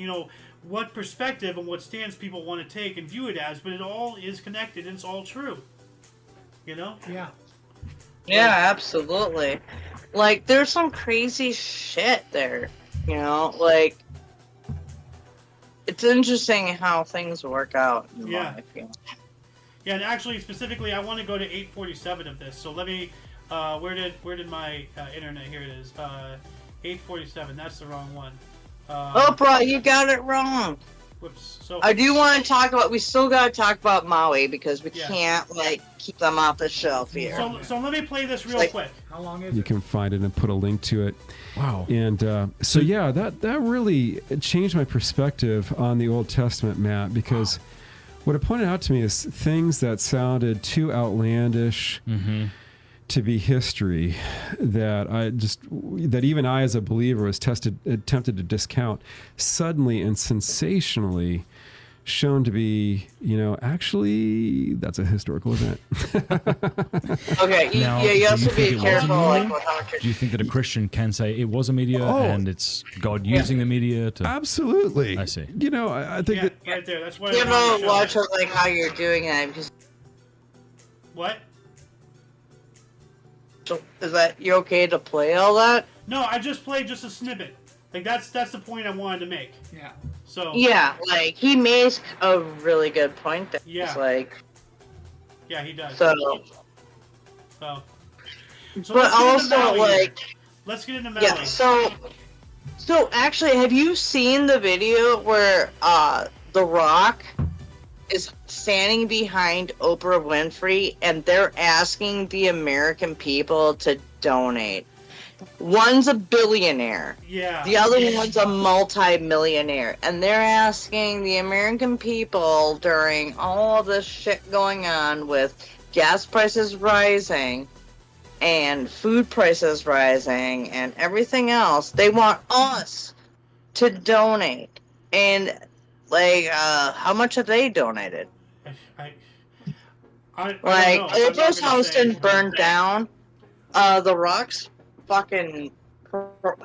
what perspective and what stance people want to take and view it as, but it all is connected and it's all true. Yeah. Yeah, absolutely. Like, there's some crazy shit there, like, it's interesting how things work out in life. Yeah, and actually, specifically, I want to go to 847 of this, so let me, where did my internet, here it is, 847, that's the wrong one. Oprah, you got it wrong. Whoops. So I do want to talk about. We still got to talk about Maui because we can't keep them off the shelf here. So let me play this real quick. How long is you it? can find it and put a link to it. Wow. And so yeah, that really changed my perspective on the Old Testament, Matt, because what it pointed out to me is things that sounded too outlandish to be history, that even I as a believer was tempted to discount, suddenly and sensationally shown to be, actually that's a historical event. Okay, Now, you also do you be think it careful. was do you think that a Christian can say it was a media and it's God using the media to? Absolutely. I see. I think that right there. That's why. You know, watch how you're doing it. Because What? so, is that you okay to play all that? No, I just played just a snippet. Like that's the point I wanted to make. Yeah. So Yeah, like he makes a really good point there. Yeah. It's like yeah, he does. so. So But let's get into also Maui. like Let's get into Maui. yeah. So actually, have you seen the video where The Rock is standing behind Oprah Winfrey and they're asking the American people to donate? One's a billionaire. Yeah. The other one's a multi-millionaire. And they're asking the American people during all of this shit going on with gas prices rising and food prices rising and everything else, they want us to donate. And how much have they donated? I don't Like, know. I'm not Oprah's gonna house say. didn't burn down. The Rock's fucking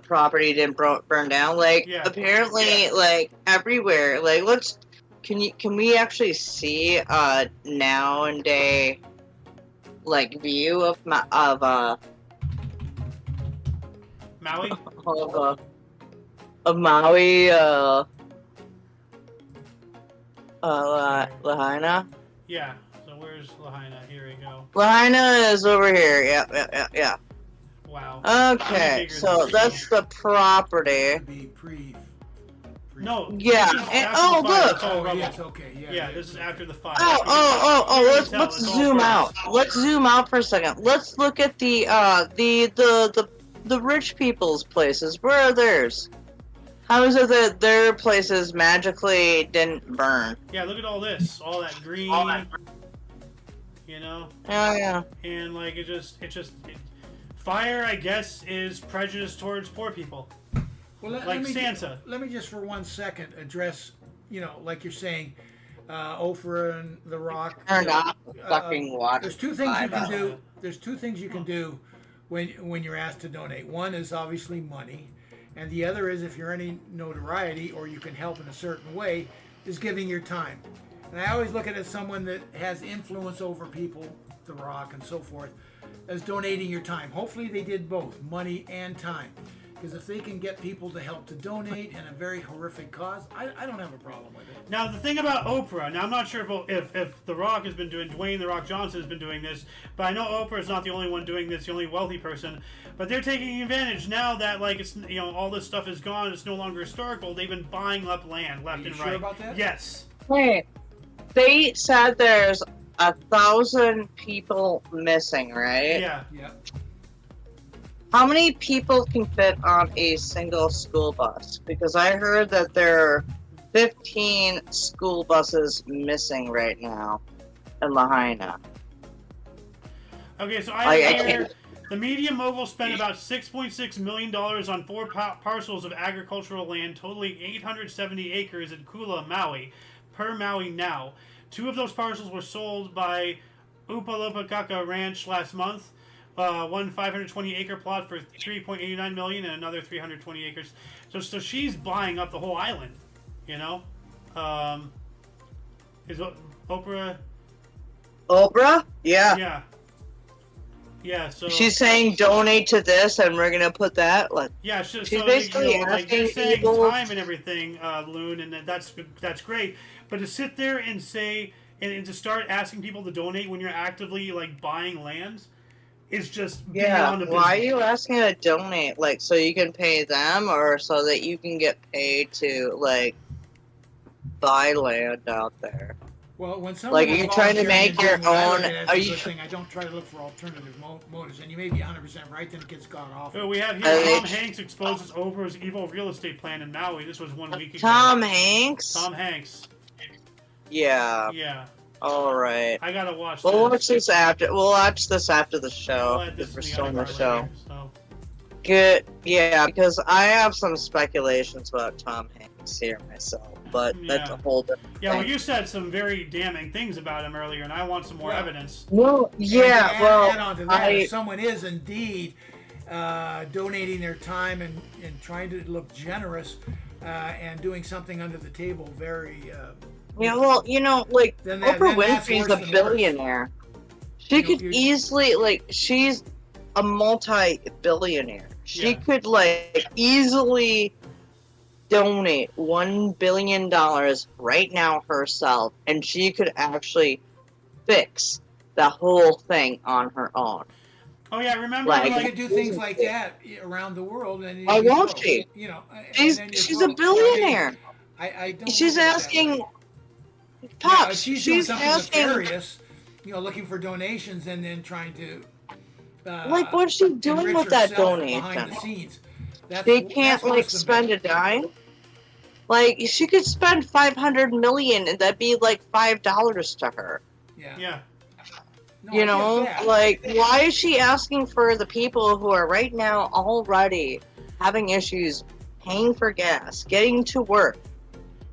property didn't burn down. Like, Yeah. apparently, everywhere. Like, can we actually see a now and day, view of Maui. of Maui, Lahaina? Yeah. So where's Lahaina? Here we go. Lahaina is over here. Yeah. Wow. Okay, Bigger so than that's the property. Be pre No. Yeah, This is and- after oh, the fire. look! It's all Oh, rubble. yes, okay, yeah. Yeah, this is after the fire. Let's zoom out. Let's zoom out for a second. Let's look at the rich people's places. Where are theirs? How is it that their places magically didn't burn? Yeah, look at all this. All that green. You know? Oh yeah. And like fire, I guess, is prejudice towards poor people. Well, Like Santa. Let me just for 1 second address, like you're saying, Oprah and The Rock. Turned off the fucking water. There's two things you can do. There's two things you can do when you're asked to donate. One is obviously money, and the other is if you're any notoriety or you can help in a certain way, is giving your time. And I always look at it as someone that has influence over people, The Rock and so forth, as donating your time. Hopefully they did both, money and time. Because if they can get people to help to donate in a very horrific cause, I don't have a problem with it. Now the thing about Oprah, now I'm not sure if The Rock has been doing, Dwayne The Rock Johnson has been doing this, but I know Oprah is not the only one doing this, the only wealthy person. But they're taking advantage now that like it's all this stuff is gone, it's no longer historical. They've been buying up land left and right. Sure about that? Yes. Wait, they said there's 1,000 people missing, right? Yeah. Yeah. How many people can fit on a single school bus? Because I heard that there are 15 school buses missing right now in Lahaina. Okay, so I hear can't- the media mogul spent about $6.6 million on 4 parcels of agricultural land totaling 870 acres in Kula, Maui, per Maui Now. 2 of those parcels were sold by Upalopakaka Ranch last month. One 520-acre plot for $3.89 million, and another 320 acres. So she's buying up the whole island. Is what Oprah? Oprah? Yeah. Yeah. So She's saying donate to this, and we're gonna put that. Like, yeah. she's So basically like you're asking saying people. time and everything, Loon, and that's great. But to sit there and say and to start asking people to donate when you're actively like buying lands. Is just beyond a business. Why are you asking to donate? Like, so you can pay them, or so that you can get paid to like buy land out there? Well, when someone Like, are you trying to make your own? Are you? Thing, I don't try to look for alternative motives, and you may be 100% right. Then it gets gone off. We have here Tom Hanks exposes Oprah's evil real estate plan in Maui. This was 1 week ago. Tom Hanks. Tom Hanks. Yeah. Yeah. All right. I gotta watch. We'll watch this after. We'll watch this after the show. We'll add this We're in the still on the other show. later, so. Good. Yeah, because I have some speculations about Tom Hanks here myself, but that's a whole different Yeah, well, thing. you said some very damning things about him earlier, and I want some more evidence. Well, yeah. And Well, add on to that, if someone is indeed donating their time and trying to look generous and doing something under the table, very. Yeah, well, like Then Oprah that's Winfrey's worse a than billionaire. She could you're- easily, like, she's a multi-billionaire. She could, like, easily donate $1 billion right now herself, and she could actually fix the whole thing on her own. Oh yeah, remember Like- You could do things like that around the world, and Why won't she? She's a billionaire. I don't. She's look at it that asking, way. Pops, She's doing something asking, nefarious, looking for donations and then trying to. like, what's she doing enrich with that herself behind donation? the scenes. That's, They can't, that's like, worse than spend a dime? Like, she could spend $500 million, and that'd be like $5 to her. Yeah. Yeah. No, I get that. Like, why is she asking for the people who are right now already having issues paying for gas, getting to work,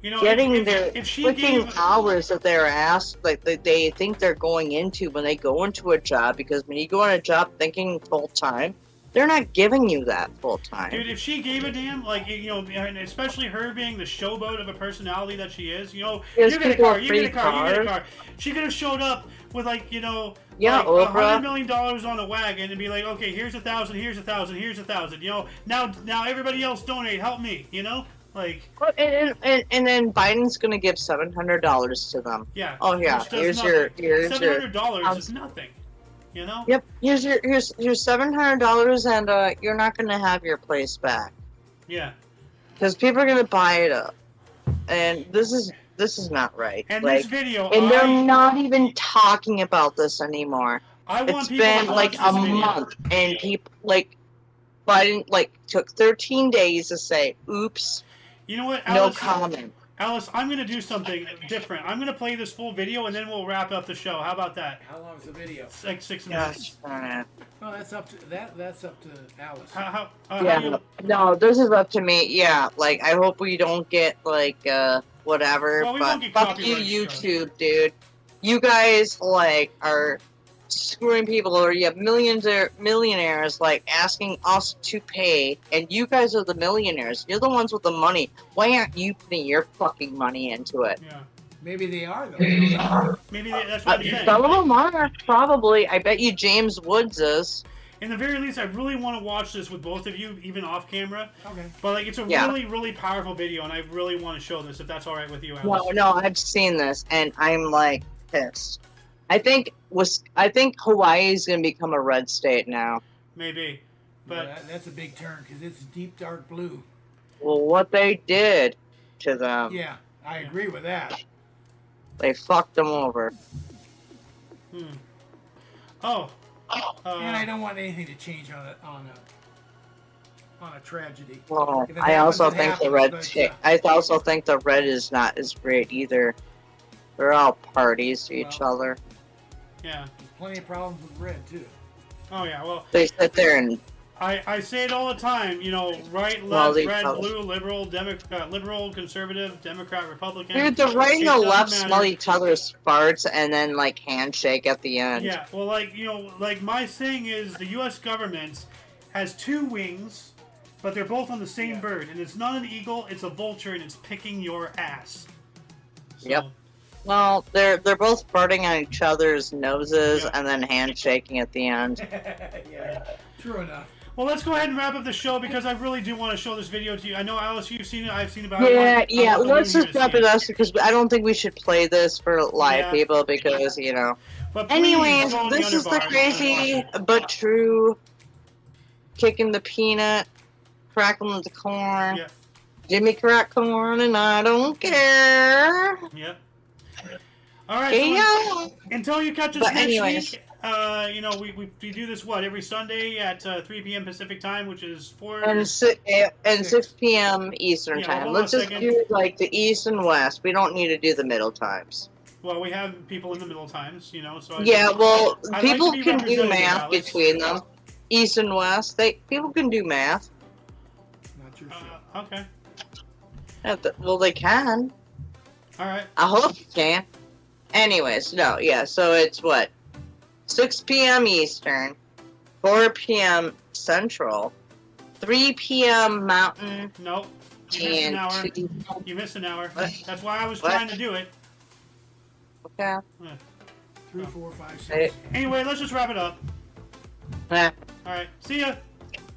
getting their if she freaking gave, hours that they're asked, like they think they're going into when they go into a job? Because when you go on a job thinking full time, they're not giving you that full time. dude, if she gave a damn, like, and especially her being the showboat of a personality that she is, you Gives get a people car, you free get a car, you get a cars. car. She could have showed up with like, Yeah, like Oprah. $100 million on a wagon and be like, okay, here's 1,000, here's 1,000, here's 1,000. Now everybody else donate, help me. Like. And then Biden's gonna give $700 to them. Yeah. Oh yeah, which does here's nothing. your $700 is nothing. Yep, here's your $700, and you're not gonna have your place back Yeah. because people are gonna buy it up. and this is not right. And like, this video, and they're not even talking about this anymore. I want It's people been to like watch a this video. month, and people like Biden took 13 days to say, "Oops, You know what, no Alice? comment." Alice, I'm going to do something different. I'm going to play this full video, and then we'll wrap up the show. How about that? How long is the video? It's like 6 Gosh, minutes. Oh, that's up to that's up to Alice. How yeah, do you, no, this is up to me. Yeah, like I hope we don't get whatever. Well, we but won't get fuck you, copyright strike. YouTube, dude. You guys are screwing people, or you have millionaires asking us to pay, and you guys are the millionaires. You're the ones with the money. Why aren't you putting your fucking money into it? yeah. Maybe they are though. We don't know. Maybe that's what I'm saying. Some of them are probably. I bet you James Woods is. In the very least, I really want to watch this with both of you, even off camera. Okay. But like, it's a Yeah. really, really powerful video, and I really want to show this. If that's all right with you, Alice. No, I've seen this, and I'm pissed. I think Hawaii is going to become a red state now. Maybe, Well, but that's a big turn because it's deep dark blue. Well, what they did to them, Yeah, I agree with that. they fucked them over. oh, And I don't want anything to change on a tragedy. Well, If it I happens, also it think the happens, red but, state. I also think the red is not as great either. They're all parties to each Well- other. yeah. Plenty of problems with red too. Oh yeah. Well, They sit there and I say it all the time. You know, right, Well, left, they red, probably- blue, liberal, liberal, conservative, Democrat, Republican. dude, the right and It the doesn't left matter. smell each other's farts and then handshake at the end. Yeah, well, my saying is the U.S. government has two wings, but they're both on the same bird, and it's not an eagle, it's a vulture, and it's picking your ass. So, Yep. Well, they're both farting on each other's noses Yep. and then handshaking at the end. Yeah, true enough. Well, let's go ahead and wrap up the show because I really do want to show this video to you. I know, Alice, you've seen it. I've seen about it. Yeah. I want the Let's room just here wrap to it see up because I don't think we should play this for live Yeah. people because But please Anyways, go on the this is the underbar and crazy watch it. but true. Kicking the peanut, crackling the corn. Yeah. Jimmy crack corn, and I don't care. Yep. All right. Hey, So yo. until you catch us But next anyways. week, we do this every Sunday at 3 p.m. Pacific time, which is 4 And 6 p.m. Eastern Yeah, time. hold on Let's a just second. do the East and West. We don't need to do the middle times. Well, we have people in the middle times, So Yeah, well, I'd people like to be can do representative, math Alice. between them. East and West. People can do math. Not your show. Okay. Well, they can. All right. I hope you can. Anyways, no, yeah, so it's 6 p.m. Eastern, 4 p.m. Central, 3 p.m. Mountain, Nope. You missed an and hour. 2. You missed an hour. What? That's why I was What? trying to do it. Okay. 3, 4, 5, 6. Hey, Anyway, let's just wrap it up. eh. All right. See ya.